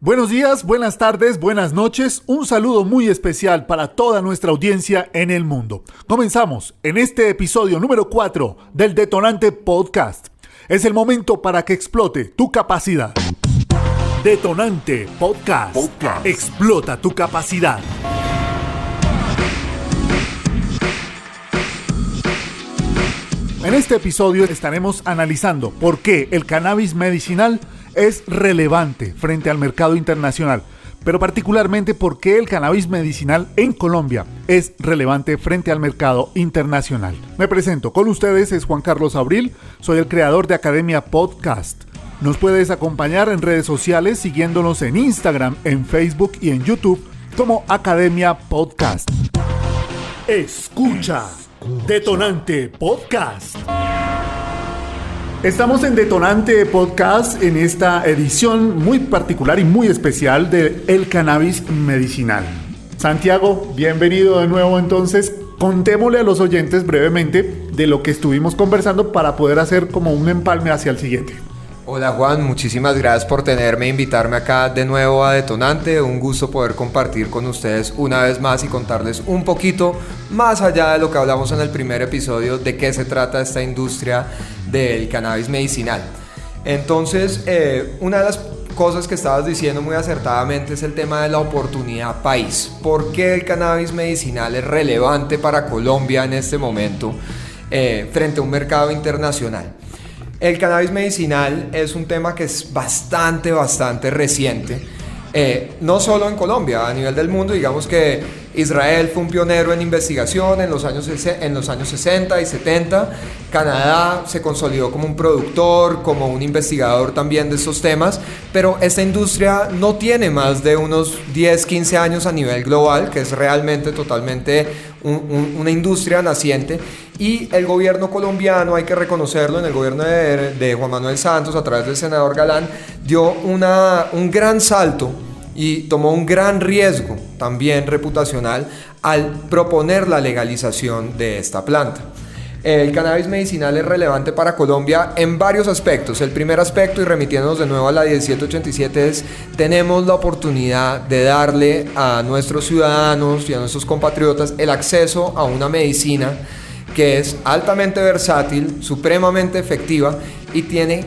Buenos días, buenas tardes, buenas noches. Un saludo muy especial para toda nuestra audiencia en el mundo. Comenzamos en este episodio número 4 del Detonante Podcast. Es el momento para que explote tu capacidad. Detonante Podcast. Explota tu capacidad. En este episodio estaremos analizando por qué el cannabis medicinal es relevante frente al mercado internacional, pero particularmente por qué el cannabis medicinal en Colombia es relevante frente al mercado internacional. Me presento, con ustedes es Juan Carlos Abril, soy el creador de Academia Podcast. Nos puedes acompañar en redes sociales siguiéndonos en Instagram, en Facebook y en YouTube como Academia Podcast. Escucha Detonante Podcast. Estamos en Detonante Podcast en esta edición muy particular y muy especial de El Cannabis Medicinal. Santiago, bienvenido de nuevo entonces. Contémosle a los oyentes brevemente de lo que estuvimos conversando para poder hacer como un empalme hacia el siguiente. Hola Juan, muchísimas gracias por tenerme e invitarme acá de nuevo a Detonante. Un gusto poder compartir con ustedes una vez más y contarles un poquito más allá de lo que hablamos en el primer episodio de qué se trata esta industria del cannabis medicinal. Entonces, una de las cosas que estabas diciendo muy acertadamente es el tema de la oportunidad país. ¿Por qué el cannabis medicinal es relevante para Colombia en este momento frente a un mercado internacional? El cannabis medicinal es un tema que es bastante reciente, no solo en Colombia, a nivel del mundo. Digamos que Israel fue un pionero en investigación en los años 60 y 70, Canadá se consolidó como un productor, como un investigador también de estos temas, pero esta industria no tiene más de unos 10-15 años a nivel global, que es realmente totalmente una industria naciente. Y el gobierno colombiano, hay que reconocerlo, en el gobierno de Juan Manuel Santos, a través del senador Galán, dio un gran salto y tomó un gran riesgo también reputacional al proponer la legalización de esta planta. El cannabis medicinal es relevante para Colombia en varios aspectos. El primer aspecto, y remitiéndonos de nuevo a la 1787, es tenemos la oportunidad de darle a nuestros ciudadanos y a nuestros compatriotas el acceso a una medicina que es altamente versátil, supremamente efectiva y tiene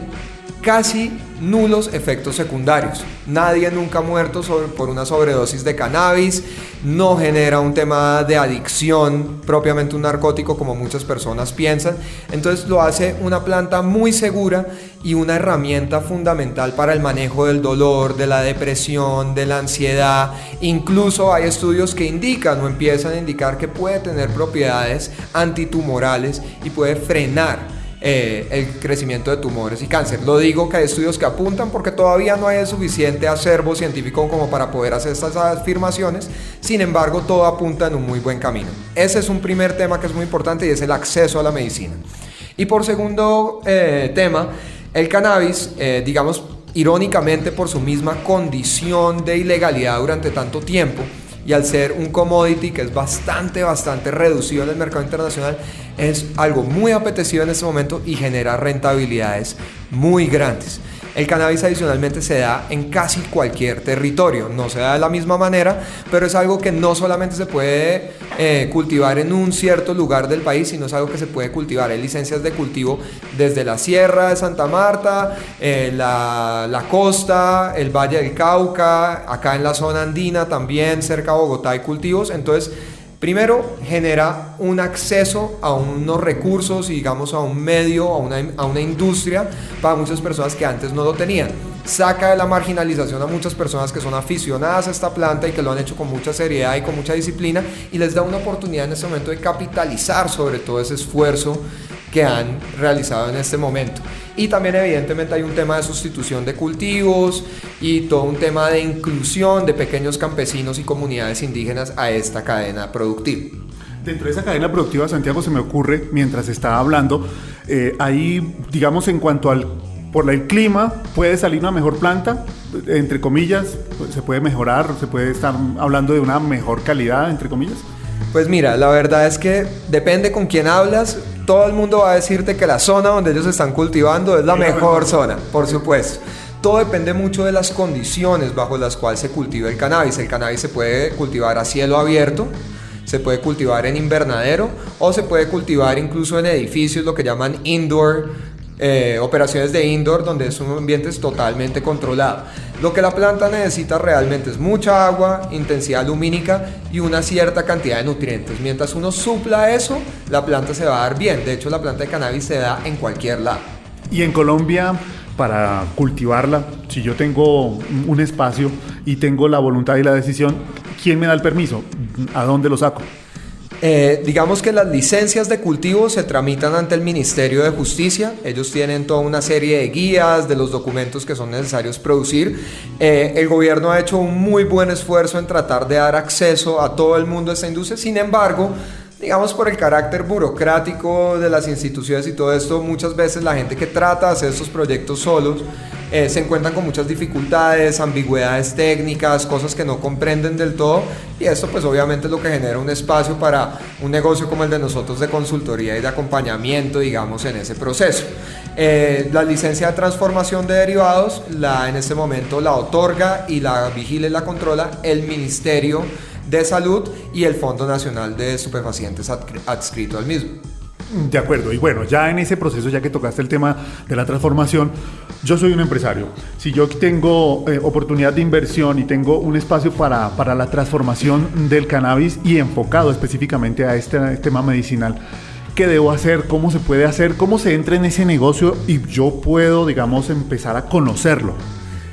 casi nulos efectos secundarios. Nadie nunca ha muerto por una sobredosis de cannabis, no genera un tema de adicción, propiamente un narcótico como muchas personas piensan. Entonces lo hace una planta muy segura y una herramienta fundamental para el manejo del dolor, de la depresión, de la ansiedad. Incluso hay estudios que indican o empiezan a indicar que puede tener propiedades antitumorales y puede frenar el crecimiento de tumores y cáncer. Lo digo que hay estudios que apuntan porque todavía no hay el suficiente acervo científico como para poder hacer estas afirmaciones. Sin embargo, todo apunta en un muy buen camino. Ese es un primer tema que es muy importante y es el acceso a la medicina. Y por segundo tema, el cannabis, digamos irónicamente por su misma condición de ilegalidad durante tanto tiempo, y al ser un commodity que es bastante reducido en el mercado internacional, es algo muy apetecido en este momento y genera rentabilidades muy grandes. El cannabis adicionalmente se da en casi cualquier territorio, no se da de la misma manera, pero es algo que no solamente se puede cultivar en un cierto lugar del país, sino es algo que se puede cultivar. Hay licencias de cultivo desde la Sierra de Santa Marta, la costa, el Valle del Cauca, acá en la zona andina también, cerca de Bogotá hay cultivos. Entonces, primero, genera un acceso a unos recursos y digamos a un medio, a una industria para muchas personas que antes no lo tenían. Saca de la marginalización a muchas personas que son aficionadas a esta planta y que lo han hecho con mucha seriedad y con mucha disciplina, y les da una oportunidad en este momento de capitalizar sobre todo ese esfuerzo que han realizado en este momento. Y también evidentemente hay un tema de sustitución de cultivos y todo un tema de inclusión de pequeños campesinos y comunidades indígenas a esta cadena productiva. Dentro de esa cadena productiva, Santiago, se me ocurre, mientras estaba hablando, ahí, digamos, en cuanto al por el clima, puede salir una mejor planta, entre comillas, se puede mejorar, se puede estar hablando de una mejor calidad, entre comillas. Pues mira, la verdad es que depende con quién hablas. Todo el mundo va a decirte que la zona donde ellos están cultivando es la mejor zona, por supuesto. Todo depende mucho de las condiciones bajo las cuales se cultiva el cannabis. El cannabis se puede cultivar a cielo abierto, se puede cultivar en invernadero o se puede cultivar incluso en edificios, lo que llaman indoor, operaciones de indoor, donde es un ambiente totalmente controlado. Lo que la planta necesita realmente es mucha agua, intensidad lumínica y una cierta cantidad de nutrientes. Mientras uno supla eso, la planta se va a dar bien. De hecho, la planta de cannabis se da en cualquier lado. Y en Colombia, para cultivarla, si yo tengo un espacio y tengo la voluntad y la decisión, ¿quién me da el permiso? ¿A dónde lo saco? Digamos que las licencias de cultivo se tramitan ante el Ministerio de Justicia. Ellos tienen toda una serie de guías de los documentos que son necesarios producir. El gobierno ha hecho un muy buen esfuerzo en tratar de dar acceso a todo el mundo a esta industria. Sin embargo, digamos, por el carácter burocrático de las instituciones y todo esto, muchas veces la gente que trata de hacer estos proyectos solos se encuentran con muchas dificultades, ambigüedades técnicas, cosas que no comprenden del todo, y esto pues obviamente es lo que genera un espacio para un negocio como el de nosotros de consultoría y de acompañamiento, digamos, en ese proceso. La licencia de transformación de derivados en este momento la otorga y la vigila y la controla el Ministerio de Salud y el Fondo Nacional de Estupefacientes adscrito al mismo. De acuerdo, y bueno, ya en ese proceso, ya que tocaste el tema de la transformación, yo soy un empresario. Si yo tengo oportunidad de inversión y tengo un espacio para la transformación del cannabis y enfocado específicamente a este tema medicinal, ¿qué debo hacer? ¿Cómo se puede hacer? ¿Cómo se entra en ese negocio y yo puedo, digamos, empezar a conocerlo?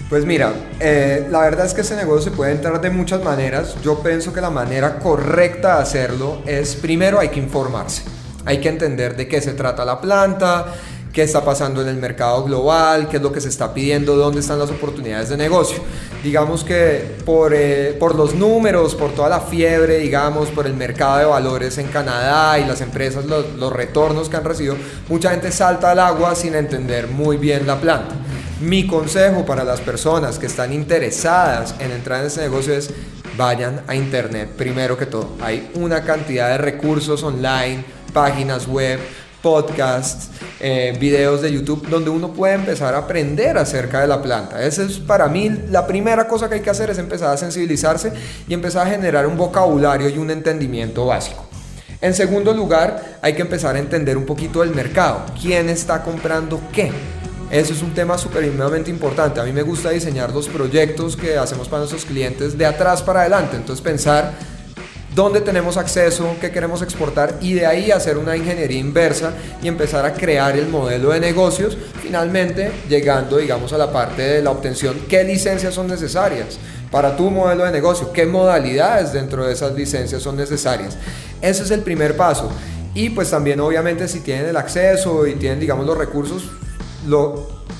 Pues mira, la verdad es que ese negocio se puede entrar de muchas maneras. Yo pienso que la manera correcta de hacerlo es, primero hay que informarse. Hay que entender de qué se trata la planta, qué está pasando en el mercado global, qué es lo que se está pidiendo, dónde están las oportunidades de negocio. Digamos que por los números, por toda la fiebre, digamos, por el mercado de valores en Canadá y las empresas, los retornos que han recibido, mucha gente salta al agua sin entender muy bien la planta. Mi consejo para las personas que están interesadas en entrar en este negocio es: vayan a internet primero que todo. Hay una cantidad de recursos online, páginas web, podcasts, videos de YouTube, donde uno puede empezar a aprender acerca de la planta. Esa es para mí la primera cosa que hay que hacer, es empezar a sensibilizarse y empezar a generar un vocabulario y un entendimiento básico. En segundo lugar, hay que empezar a entender un poquito del mercado. ¿Quién está comprando qué? Eso es un tema supremamente importante. A mí me gusta diseñar los proyectos que hacemos para nuestros clientes de atrás para adelante. Entonces pensar dónde tenemos acceso, qué queremos exportar, y de ahí hacer una ingeniería inversa y empezar a crear el modelo de negocios, finalmente llegando, digamos, a la parte de la obtención. ¿Qué licencias son necesarias para tu modelo de negocio? ¿Qué modalidades dentro de esas licencias son necesarias? Ese es el primer paso. Y pues también obviamente si tienen el acceso y tienen, digamos, los recursos,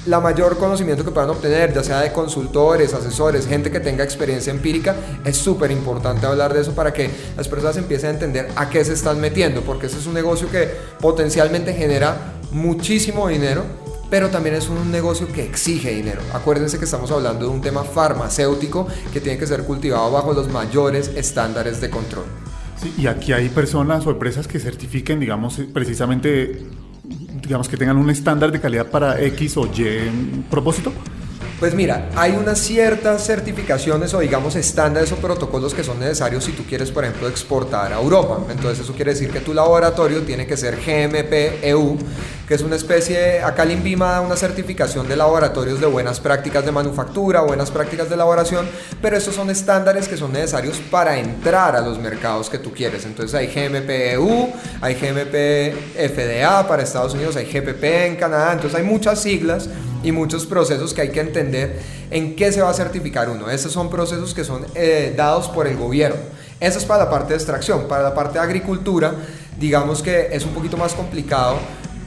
la mayor conocimiento que puedan obtener, ya sea de consultores, asesores, gente que tenga experiencia empírica, es súper importante hablar de eso para que las personas empiecen a entender a qué se están metiendo, porque ese es un negocio que potencialmente genera muchísimo dinero, pero también es un negocio que exige dinero. Acuérdense que estamos hablando de un tema farmacéutico que tiene que ser cultivado bajo los mayores estándares de control. Sí, y aquí hay personas o empresas que certifiquen, digamos, precisamente, digamos, que tengan un estándar de calidad para X o Y propósito. Pues mira, hay unas ciertas certificaciones o digamos estándares o protocolos que son necesarios si tú quieres, por ejemplo, exportar a Europa. Entonces eso quiere decir que tu laboratorio tiene que ser GMP-EU, que es una especie, acá el INVIMA da una certificación de laboratorios de buenas prácticas de manufactura, buenas prácticas de elaboración, pero estos son estándares que son necesarios para entrar a los mercados que tú quieres. Entonces hay GMP-EU, hay GMP-FDA para Estados Unidos, hay GPP en Canadá, entonces hay muchas siglas y muchos procesos que hay que entender en qué se va a certificar uno. Esos son procesos que son dados por el gobierno. Eso es para la parte de extracción. Para la parte de agricultura, digamos que es un poquito más complicado,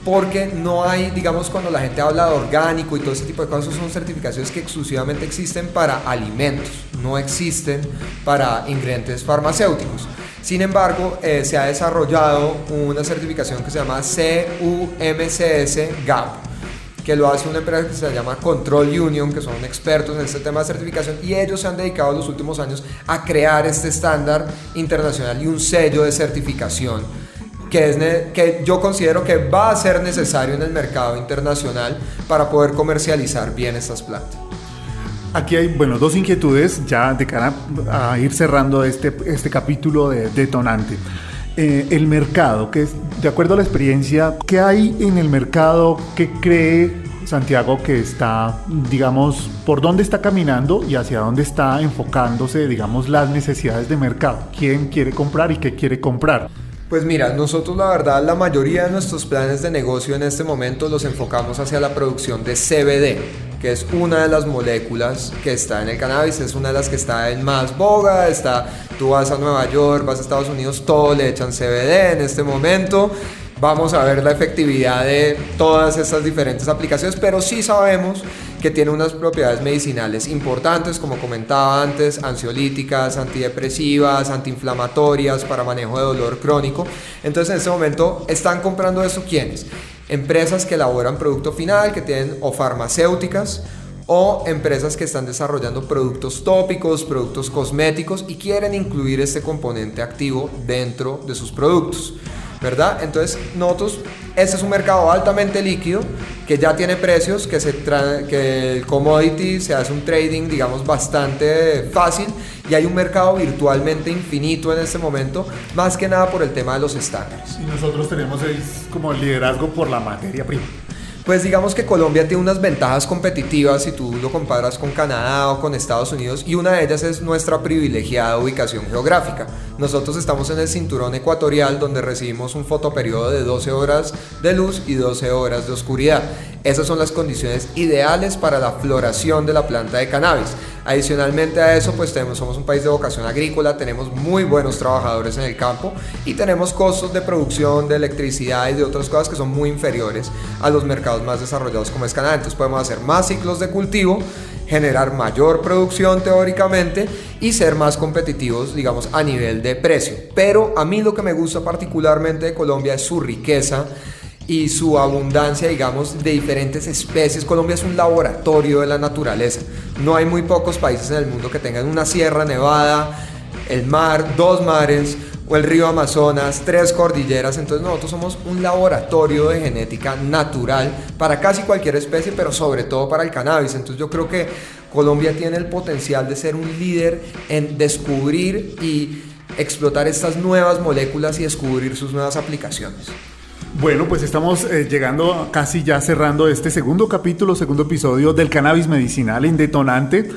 porque no hay, digamos, cuando la gente habla de orgánico y todo ese tipo de cosas, son certificaciones que exclusivamente existen para alimentos, no existen para ingredientes farmacéuticos. Sin embargo, se ha desarrollado una certificación que se llama CUMCS-GAP, que lo hace una empresa que se llama Control Union, que son expertos en este tema de certificación, y ellos se han dedicado los últimos años a crear este estándar internacional y un sello de certificación que yo considero que va a ser necesario en el mercado internacional para poder comercializar bien estas plantas. Aquí hay, bueno, dos inquietudes ya de cara a ir cerrando este capítulo de Detonante. El mercado, que es, de acuerdo a la experiencia, ¿qué hay en el mercado? ¿Qué cree Santiago que está, digamos, por dónde está caminando y hacia dónde está enfocándose, digamos, las necesidades de mercado? ¿Quién quiere comprar y qué quiere comprar? Pues mira, nosotros la verdad la mayoría de nuestros planes de negocio en este momento los enfocamos hacia la producción de CBD, que es una de las moléculas que está en el cannabis, es una de las que está en más boga, tú vas a Nueva York, vas a Estados Unidos, todo le echan CBD en este momento. Vamos a ver la efectividad de todas estas diferentes aplicaciones, pero sí sabemos que tiene unas propiedades medicinales importantes, como comentaba antes, ansiolíticas, antidepresivas, antiinflamatorias, para manejo de dolor crónico. Entonces en este momento están comprando esto ¿quiénes? Empresas que elaboran producto final, que tienen o farmacéuticas, o empresas que están desarrollando productos tópicos, productos cosméticos y quieren incluir este componente activo dentro de sus productos, ¿verdad? Entonces nosotros, este es un mercado altamente líquido que ya tiene precios, que el commodity se hace un trading, digamos, bastante fácil, y hay un mercado virtualmente infinito en este momento, más que nada por el tema de los estándares. Y nosotros tenemos como el liderazgo por la materia prima. Pues digamos que Colombia tiene unas ventajas competitivas si tú lo comparas con Canadá o con Estados Unidos, y una de ellas es nuestra privilegiada ubicación geográfica. Nosotros estamos en el cinturón ecuatorial, donde recibimos un fotoperiodo de 12 horas de luz y 12 horas de oscuridad. Esas son las condiciones ideales para la floración de la planta de cannabis. Adicionalmente a eso, pues somos un país de vocación agrícola, tenemos muy buenos trabajadores en el campo y tenemos costos de producción de electricidad y de otras cosas que son muy inferiores a los mercados más desarrollados como es Canadá. Entonces podemos hacer más ciclos de cultivo, generar mayor producción teóricamente y ser más competitivos, digamos, a nivel de precio. Pero a mí lo que me gusta particularmente de Colombia es su riqueza y su abundancia, digamos, de diferentes especies. Colombia es un laboratorio de la naturaleza. No hay muy pocos países en el mundo que tengan una sierra nevada, el mar, 2 mares, o el río Amazonas, 3 cordilleras. Entonces nosotros somos un laboratorio de genética natural para casi cualquier especie, pero sobre todo para el cannabis. Entonces yo creo que Colombia tiene el potencial de ser un líder en descubrir y explotar estas nuevas moléculas y descubrir sus nuevas aplicaciones. Bueno, pues estamos llegando casi ya cerrando este segundo episodio del cannabis medicinal en Detonante.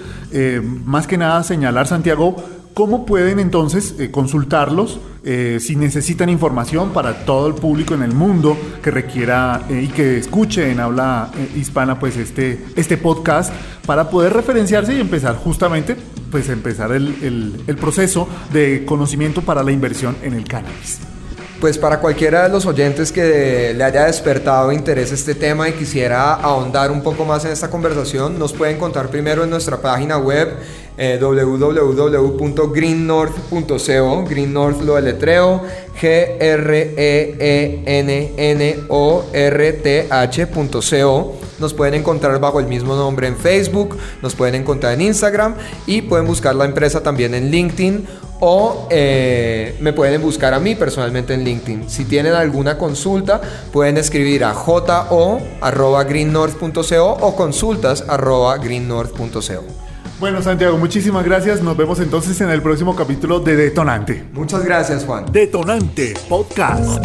Más que nada señalar, Santiago, ¿cómo pueden entonces consultarlos si necesitan información para todo el público en el mundo que requiera y que escuche en habla hispana pues este podcast, para poder referenciarse y empezar justamente pues empezar el proceso de conocimiento para la inversión en el cannabis? Pues para cualquiera de los oyentes que le haya despertado interés este tema y quisiera ahondar un poco más en esta conversación, nos pueden encontrar primero en nuestra página web www.greennorth.co. Green North lo deletreo GRENNORTH.co. Nos pueden encontrar bajo el mismo nombre en Facebook, nos pueden encontrar en Instagram y pueden buscar la empresa también en LinkedIn, o me pueden buscar a mí personalmente en LinkedIn. Si tienen alguna consulta, pueden escribir a jo@greennorth.co o consultas@greennorth.co. Bueno, Santiago, muchísimas gracias. Nos vemos entonces en el próximo capítulo de Detonante. Muchas gracias, Juan. Detonante Podcast.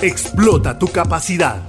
Explota tu capacidad.